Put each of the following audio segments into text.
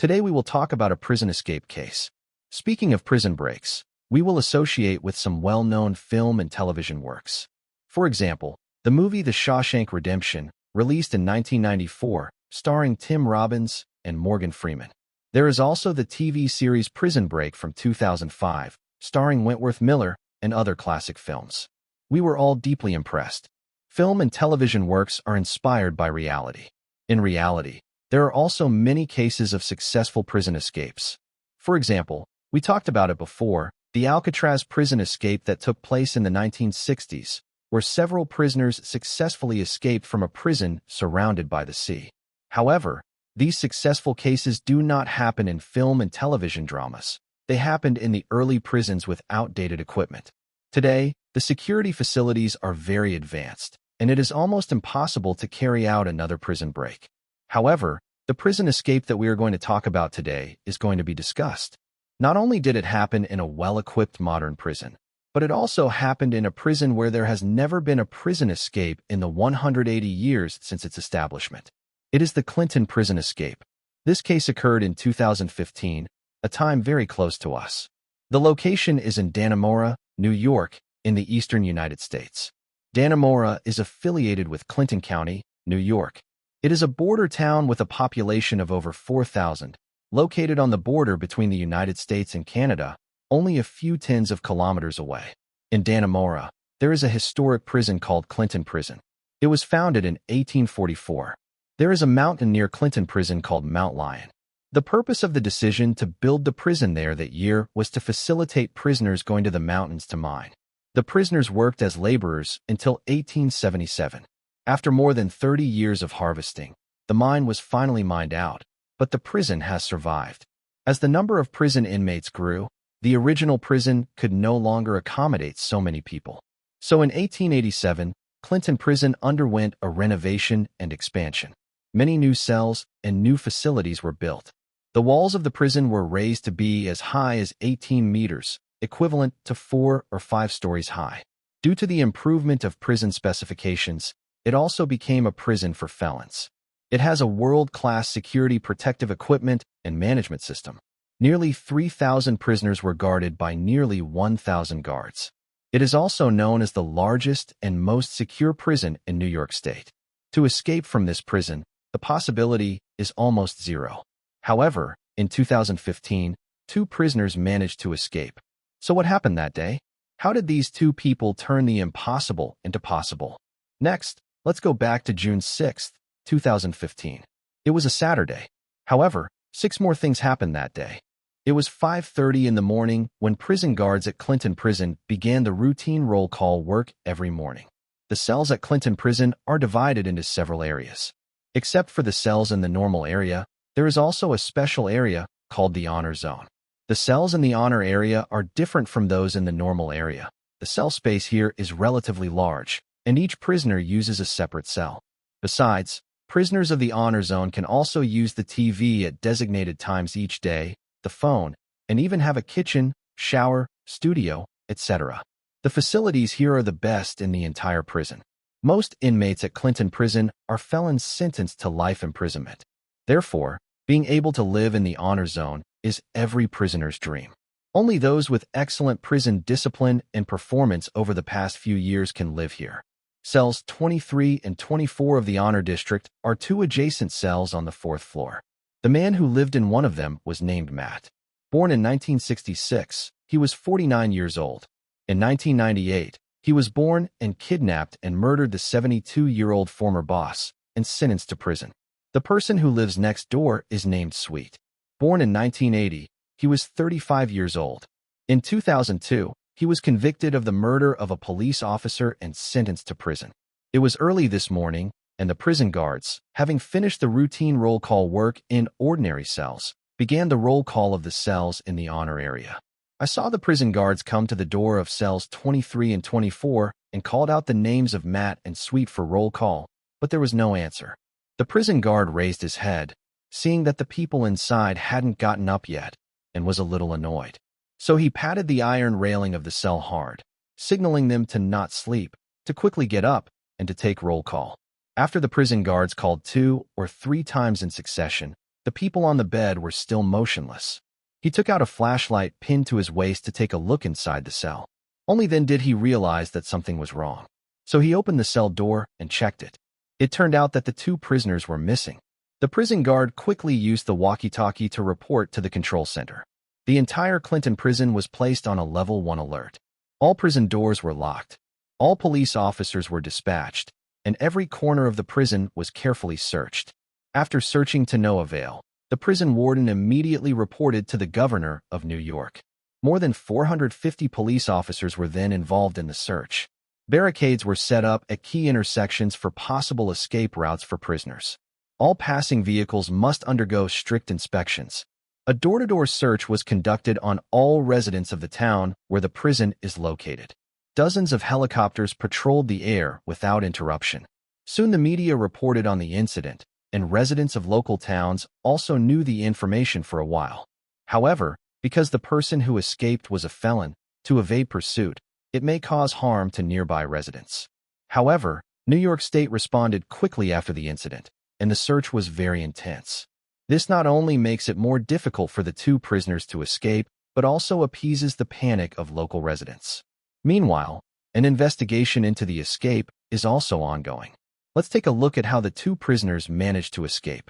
Today we will talk about a prison escape case. Speaking of prison breaks, we will associate with some well-known film and television works. For example, the movie The Shawshank Redemption, released in 1994, starring Tim Robbins and Morgan Freeman. There is also the TV series Prison Break from 2005, starring Wentworth Miller and other classic films. We were all deeply impressed. Film and television works are inspired by reality. In reality, there are also many cases of successful prison escapes. For example, we talked about it before, the Alcatraz prison escape that took place in the 1960s, where several prisoners successfully escaped from a prison surrounded by the sea. However, these successful cases do not happen in film and television dramas. They happened in the early prisons with outdated equipment. Today, the security facilities are very advanced, and it is almost impossible to carry out another prison break. However, the prison escape that we are going to talk about today is going to be discussed. Not only did it happen in a well-equipped modern prison, but it also happened in a prison where there has never been a prison escape in the 180 years since its establishment. It is the Clinton prison escape. This case occurred in 2015, a time very close to us. The location is in Dannemora, New York, in the eastern United States. Dannemora is affiliated with Clinton County, New York. It is a border town with a population of over 4,000, located on the border between the United States and Canada, only a few tens of kilometers away. In Dannemora, there is a historic prison called Clinton Prison. It was founded in 1844. There is a mountain near Clinton Prison called Mount Lion. The purpose of the decision to build the prison there that year was to facilitate prisoners going to the mountains to mine. The prisoners worked as laborers until 1877. After more than 30 years of harvesting, the mine was finally mined out, but the prison has survived. As the number of prison inmates grew, the original prison could no longer accommodate so many people. So in 1887, Clinton Prison underwent a renovation and expansion. Many new cells and new facilities were built. The walls of the prison were raised to be as high as 18 meters, equivalent to 4 or 5 stories high. Due to the improvement of prison specifications, it also became a prison for felons. It has a world-class security protective equipment and management system. Nearly 3,000 prisoners were guarded by nearly 1,000 guards. It is also known as the largest and most secure prison in New York State. To escape from this prison, the possibility is almost zero. However, in 2015, 2 prisoners managed to escape. So what happened that day? How did these 2 people turn the impossible into possible? Next, let's go back to June 6, 2015. It was a Saturday. However, 6 more things happened that day. It was 5:30 in the morning when prison guards at Clinton Prison began the routine roll call work every morning. The cells at Clinton Prison are divided into several areas. Except for the cells in the normal area, there is also a special area called the honor zone. The cells in the honor area are different from those in the normal area. The cell space here is relatively large, and each prisoner uses a separate cell. Besides, prisoners of the honor zone can also use the TV at designated times each day, the phone, and even have a kitchen, shower, studio, etc. The facilities here are the best in the entire prison. Most inmates at Clinton Prison are felons sentenced to life imprisonment. Therefore, being able to live in the honor zone is every prisoner's dream. Only those with excellent prison discipline and performance over the past few years can live here. Cells 23 and 24 of the Honor District are 2 adjacent cells on the 4th floor. The man who lived in one of them was named Matt. Born in 1966, he was 49 years old. In 1998, he was born and kidnapped and murdered the 72-year-old former boss and sentenced to prison. The person who lives next door is named Sweet. Born in 1980, he was 35 years old. In 2002, he was convicted of the murder of a police officer and sentenced to prison. It was early this morning, and the prison guards, having finished the routine roll call work in ordinary cells, began the roll call of the cells in the honor area. I saw the prison guards come to the door of cells 23 and 24 and called out the names of Matt and Sweet for roll call, but there was no answer. The prison guard raised his head, seeing that the people inside hadn't gotten up yet, and was a little annoyed. So he patted the iron railing of the cell hard, signaling them to not sleep, to quickly get up, and to take roll call. After the prison guards called 2 or 3 times in succession, The people on the bed were still motionless. He took out a flashlight pinned to his waist to take a look inside the cell. Only then did he realize that something was wrong. So he opened the cell door and checked it. It turned out that the 2 prisoners were missing. The prison guard quickly used the walkie-talkie to report to the control center. The entire Clinton prison was placed on a level 1 alert. All prison doors were locked. All police officers were dispatched, and every corner of the prison was carefully searched. After searching to no avail, the prison warden immediately reported to the governor of New York. More than 450 police officers were then involved in the search. Barricades were set up at key intersections for possible escape routes for prisoners. All passing vehicles must undergo strict inspections. A door-to-door search was conducted on all residents of the town where the prison is located. Dozens of helicopters patrolled the air without interruption. Soon the media reported on the incident, and residents of local towns also knew the information for a while. However, because the person who escaped was a felon, to evade pursuit, it may cause harm to nearby residents. However, New York State responded quickly after the incident, and the search was very intense. This not only makes it more difficult for the 2 prisoners to escape, but also appeases the panic of local residents. Meanwhile, an investigation into the escape is also ongoing. Let's take a look at how the 2 prisoners managed to escape.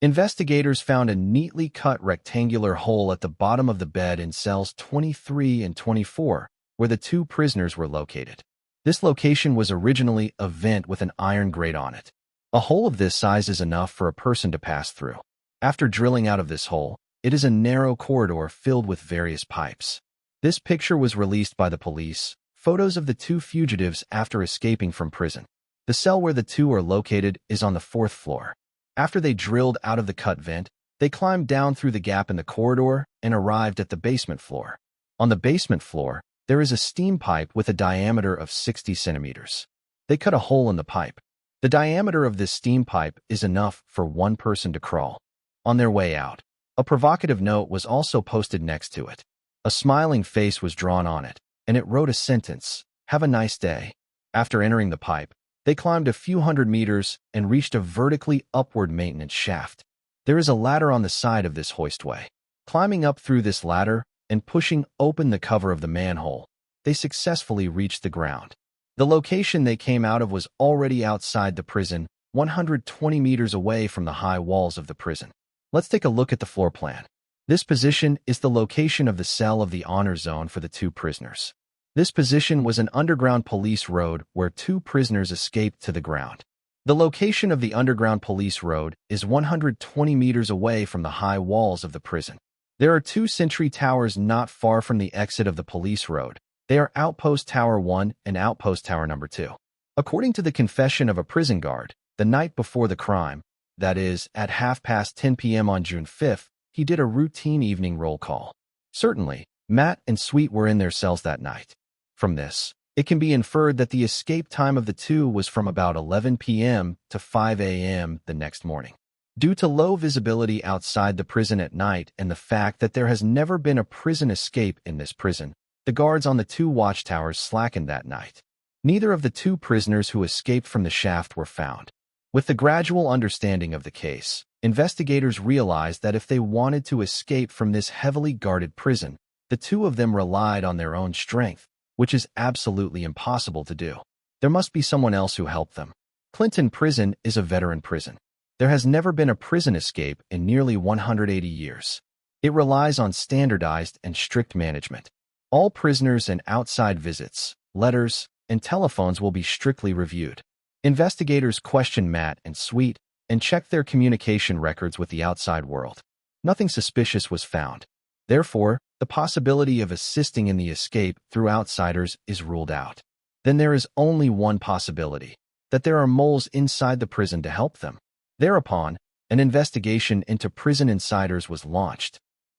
Investigators found a neatly cut rectangular hole at the bottom of the bed in cells 23 and 24, where the 2 prisoners were located. This location was originally a vent with an iron grate on it. A hole of this size is enough for a person to pass through. After drilling out of this hole, it is a narrow corridor filled with various pipes. This picture was released by the police, photos of the 2 fugitives after escaping from prison. The cell where the 2 are located is on the 4th floor. After they drilled out of the cut vent, they climbed down through the gap in the corridor and arrived at the basement floor. On the basement floor, there is a steam pipe with a diameter of 60 centimeters. They cut a hole in the pipe. The diameter of this steam pipe is enough for 1 person to crawl. On their way out, a provocative note was also posted next to it. A smiling face was drawn on it, and it wrote a sentence, "Have a nice day." After entering the pipe, they climbed a few hundred meters and reached a vertically upward maintenance shaft. There is a ladder on the side of this hoistway. Climbing up through this ladder and pushing open the cover of the manhole, they successfully reached the ground. The location they came out of was already outside the prison, 120 meters away from the high walls of the prison. Let's take a look at the floor plan. This position is the location of the cell of the honor zone for the 2 prisoners. This position was an underground police road where 2 prisoners escaped to the ground. The location of the underground police road is 120 meters away from the high walls of the prison. There are 2 sentry towers not far from the exit of the police road. They are Outpost Tower 1 and Outpost Tower number 2. According to the confession of a prison guard, the night before the crime, that is, at 10:30 p.m. on June 5th, he did a routine evening roll call. Certainly, Matt and Sweet were in their cells that night. From this, it can be inferred that the escape time of the 2 was from about 11 p.m. to 5 a.m. the next morning. Due to low visibility outside the prison at night and the fact that there has never been a prison escape in this prison, the guards on the 2 watchtowers slackened that night. Neither of the 2 prisoners who escaped from the shaft were found. With the gradual understanding of the case, investigators realized that if they wanted to escape from this heavily guarded prison, the 2 of them relied on their own strength, which is absolutely impossible to do. There must be someone else who helped them. Clinton Prison is a veteran prison. There has never been a prison escape in nearly 180 years. It relies on standardized and strict management. All prisoners and outside visits, letters, and telephones will be strictly reviewed. Investigators questioned Matt and Sweet and checked their communication records with the outside world. Nothing suspicious was found. Therefore, the possibility of assisting in the escape through outsiders is ruled out. Then there is only one possibility, that there are moles inside the prison to help them. Thereupon, an investigation into prison insiders was launched.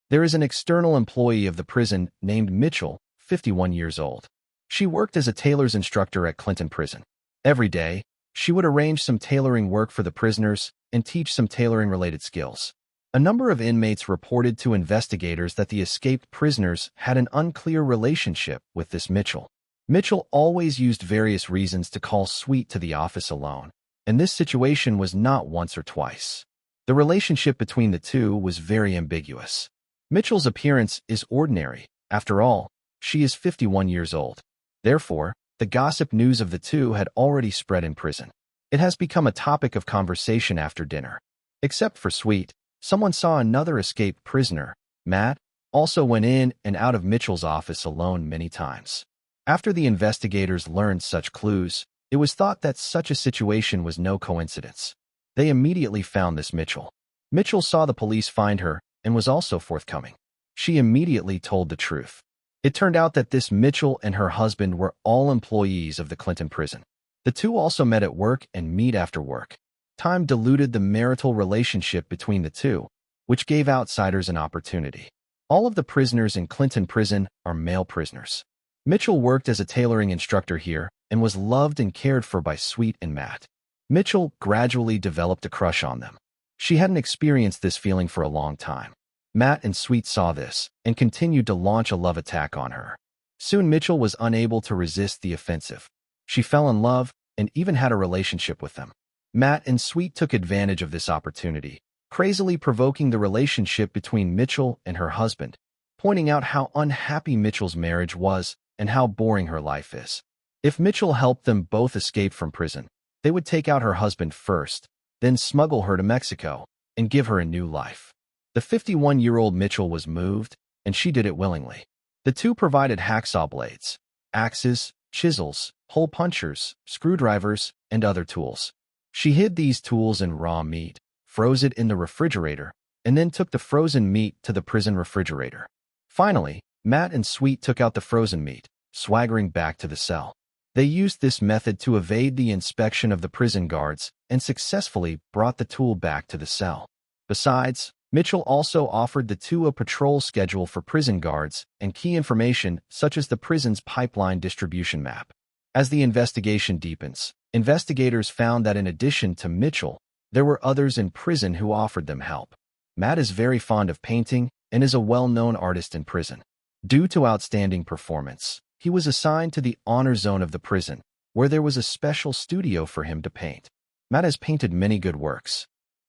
There is an external employee of the prison named Mitchell, 51 years old. She worked as a tailor's instructor at Clinton Prison. Every day, she would arrange some tailoring work for the prisoners and teach some tailoring-related skills. A number of inmates reported to investigators that the escaped prisoners had an unclear relationship with this Mitchell. Mitchell always used various reasons to call Sweet to the office alone, and this situation was not once or twice. The relationship between the two was very ambiguous. Mitchell's appearance is ordinary. After all, she is 51 years old. Therefore, the gossip news of the two had already spread in prison. It has become a topic of conversation after dinner. Except for Sweet, someone saw another escaped prisoner, Matt, also went in and out of Mitchell's office alone many times. After the investigators learned such clues, it was thought that such a situation was no coincidence. They immediately found this Mitchell. Mitchell saw the police find her and was also forthcoming. She immediately told the truth. It turned out that this Mitchell and her husband were all employees of the Clinton prison. The two also met at work and meet after work. Time diluted the marital relationship between the two, which gave outsiders an opportunity. All of the prisoners in Clinton prison are male prisoners. Mitchell worked as a tailoring instructor here and was loved and cared for by Sweet and Matt. Mitchell gradually developed a crush on them. She hadn't experienced this feeling for a long time. Matt and Sweet saw this and continued to launch a love attack on her. Soon Mitchell was unable to resist the offensive. She fell in love and even had a relationship with them. Matt and Sweet took advantage of this opportunity, crazily provoking the relationship between Mitchell and her husband, pointing out how unhappy Mitchell's marriage was and how boring her life is. If Mitchell helped them both escape from prison, they would take out her husband first, then smuggle her to Mexico and give her a new life. The 51-year-old Mitchell was moved, and she did it willingly. The two provided hacksaw blades, axes, chisels, hole punchers, screwdrivers, and other tools. She hid these tools in raw meat, froze it in the refrigerator, and then took the frozen meat to the prison refrigerator. Finally, Matt and Sweet took out the frozen meat, swaggering back to the cell. They used this method to evade the inspection of the prison guards and successfully brought the tool back to the cell. Besides, Mitchell also offered the two a patrol schedule for prison guards and key information such as the prison's pipeline distribution map. As the investigation deepens, investigators found that in addition to Mitchell, there were others in prison who offered them help. Matt is very fond of painting and is a well-known artist in prison. Due to outstanding performance, he was assigned to the honor zone of the prison, where there was a special studio for him to paint. Matt has painted many good works.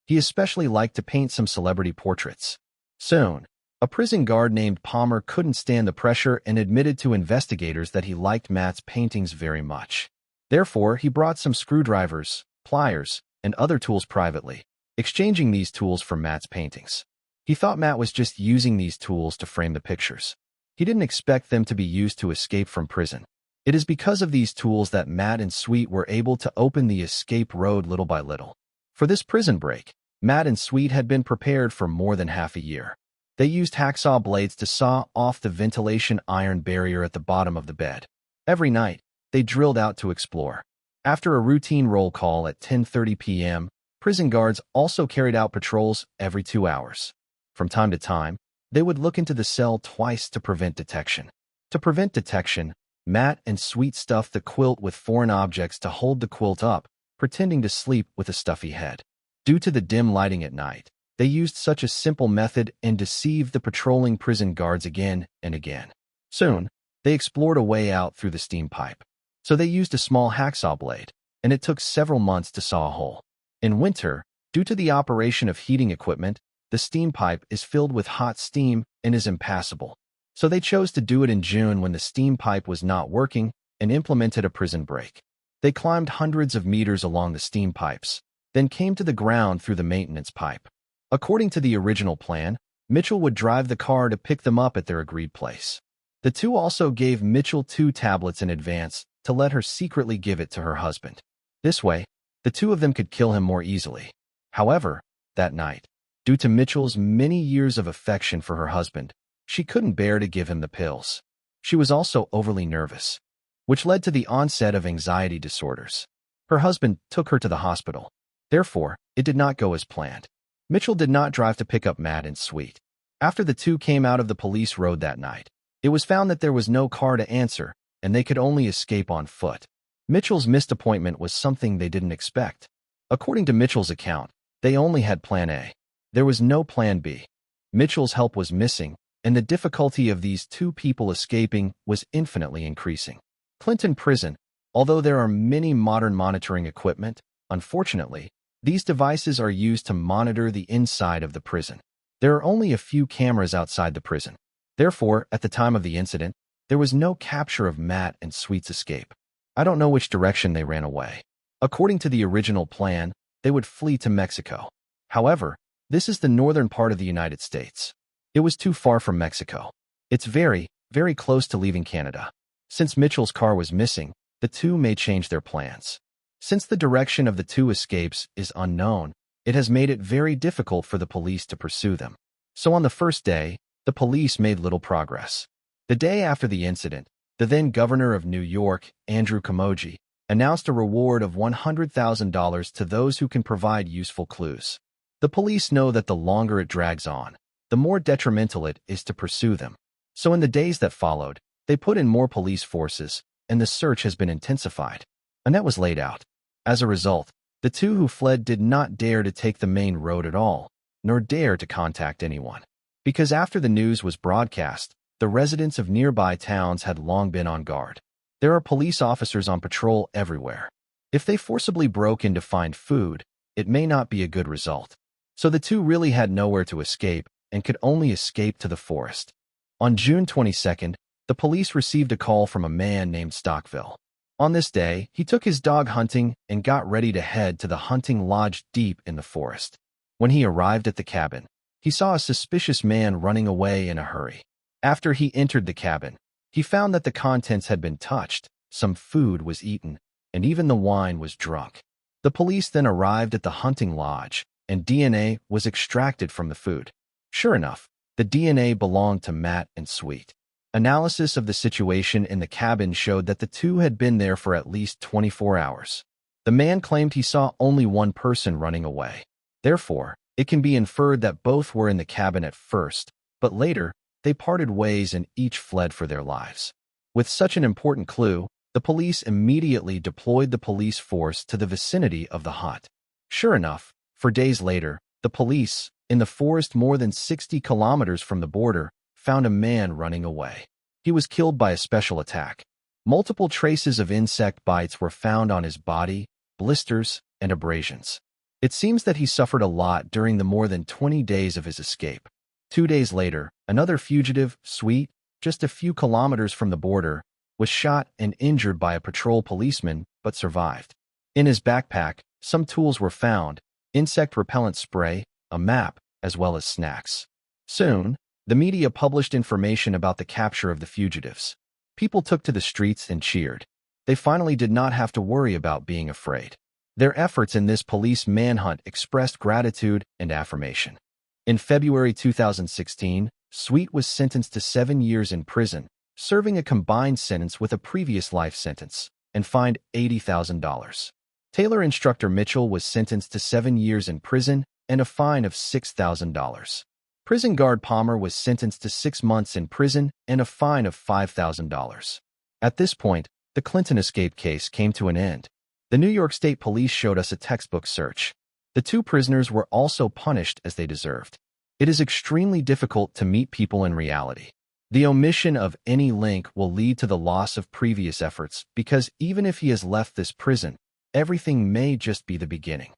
He especially liked to paint some celebrity portraits. Soon, a prison guard named Palmer couldn't stand the pressure and admitted to investigators that he liked Matt's paintings very much. Therefore, he brought some screwdrivers, pliers, and other tools privately, exchanging these tools for Matt's paintings. He thought Matt was just using these tools to frame the pictures. He didn't expect them to be used to escape from prison. It is because of these tools that Matt and Sweet were able to open the escape road little by little. For this prison break, Matt and Sweet had been prepared for more than half a year. They used hacksaw blades to saw off the ventilation iron barrier at the bottom of the bed. Every night, they drilled out to explore. After a routine roll call at 10:30 p.m., prison guards also carried out patrols every 2 hours. From time to time, they would look into the cell twice to prevent detection. To prevent detection, Matt and Sweet stuffed the quilt with foreign objects to hold the quilt up, pretending to sleep with a stuffy head. Due to the dim lighting at night, they used such a simple method and deceived the patrolling prison guards again and again. Soon, they explored a way out through the steam pipe. So they used a small hacksaw blade, and it took several months to saw a hole. In winter, due to the operation of heating equipment, the steam pipe is filled with hot steam and is impassable. So they chose to do it in June when the steam pipe was not working and implemented a prison break. They climbed hundreds of meters along the steam pipes, then came to the ground through the maintenance pipe. According to the original plan, Mitchell would drive the car to pick them up at their agreed place. The two also gave Mitchell 2 tablets in advance to let her secretly give it to her husband. This way, the two of them could kill him more easily. However, that night, due to Mitchell's many years of affection for her husband, she couldn't bear to give him the pills. She was also overly nervous, which led to the onset of anxiety disorders. Her husband took her to the hospital. Therefore, it did not go as planned. Mitchell did not drive to pick up Matt and Sweet. After the two came out of the police road that night, it was found that there was no car to answer, and they could only escape on foot. Mitchell's missed appointment was something they didn't expect. According to Mitchell's account, they only had Plan A. There was no Plan B. Mitchell's help was missing, and the difficulty of these two people escaping was infinitely increasing. Clinton Prison, although there are many modern monitoring equipment, unfortunately, These devices are used to monitor the inside of the prison. There are only a few cameras outside the prison. Therefore, at the time of the incident, there was no capture of Matt and Sweet's escape. I don't know which direction they ran away. According to the original plan, they would flee to Mexico. However, this is the northern part of the United States. It was too far from Mexico. It's very, very close to leaving Canada. Since Mitchell's car was missing, the two may change their plans. Since the direction of the two escapes is unknown, it has made it very difficult for the police to pursue them. So on the first day, the police made little progress. The day after the incident, the then governor of New York, Andrew Cuomo, announced a reward of $100,000 to those who can provide useful clues. The police know that the longer it drags on, the more detrimental it is to pursue them. So in the days that followed, they put in more police forces, and the search has been intensified. A net was laid out. As a result, the two who fled did not dare to take the main road at all, nor dare to contact anyone. Because after the news was broadcast, the residents of nearby towns had long been on guard. There are police officers on patrol everywhere. If they forcibly broke in to find food, it may not be a good result. So the two really had nowhere to escape and could only escape to the forest. On June 22nd, the police received a call from a man named Stockville. On this day, he took his dog hunting and got ready to head to the hunting lodge deep in the forest. When he arrived at the cabin, he saw a suspicious man running away in a hurry. After he entered the cabin, he found that the contents had been touched, some food was eaten, and even the wine was drunk. The police then arrived at the hunting lodge, and DNA was extracted from the food. Sure enough, the DNA belonged to Matt and Sweet. Analysis of the situation in the cabin showed that the two had been there for at least 24 hours. The man claimed he saw only one person running away. Therefore, it can be inferred that both were in the cabin at first, but later, they parted ways and each fled for their lives. With such an important clue, the police immediately deployed the police force to the vicinity of the hut. Sure enough, for days later, the police, in the forest more than 60 kilometers from the border, found a man running away. He was killed by a special attack. Multiple traces of insect bites were found on his body, blisters, and abrasions. It seems that he suffered a lot during the more than 20 days of his escape. 2 days later, another fugitive, Sweet, just a few kilometers from the border, was shot and injured by a patrol policeman, but survived. In his backpack, some tools were found, insect repellent spray, a map, as well as snacks. Soon, the media published information about the capture of the fugitives. People took to the streets and cheered. They finally did not have to worry about being afraid. Their efforts in this police manhunt expressed gratitude and affirmation. In February 2016, Sweet was sentenced to 7 years in prison, serving a combined sentence with a previous life sentence, and fined $80,000. Taylor instructor Mitchell was sentenced to 7 years in prison and a fine of $6,000. Prison guard Palmer was sentenced to 6 months in prison and a fine of $5,000. At this point, the Clinton escape case came to an end. The New York State Police showed us a textbook search. The two prisoners were also punished as they deserved. It is extremely difficult to meet people in reality. The omission of any link will lead to the loss of previous efforts because even if he has left this prison, everything may just be the beginning.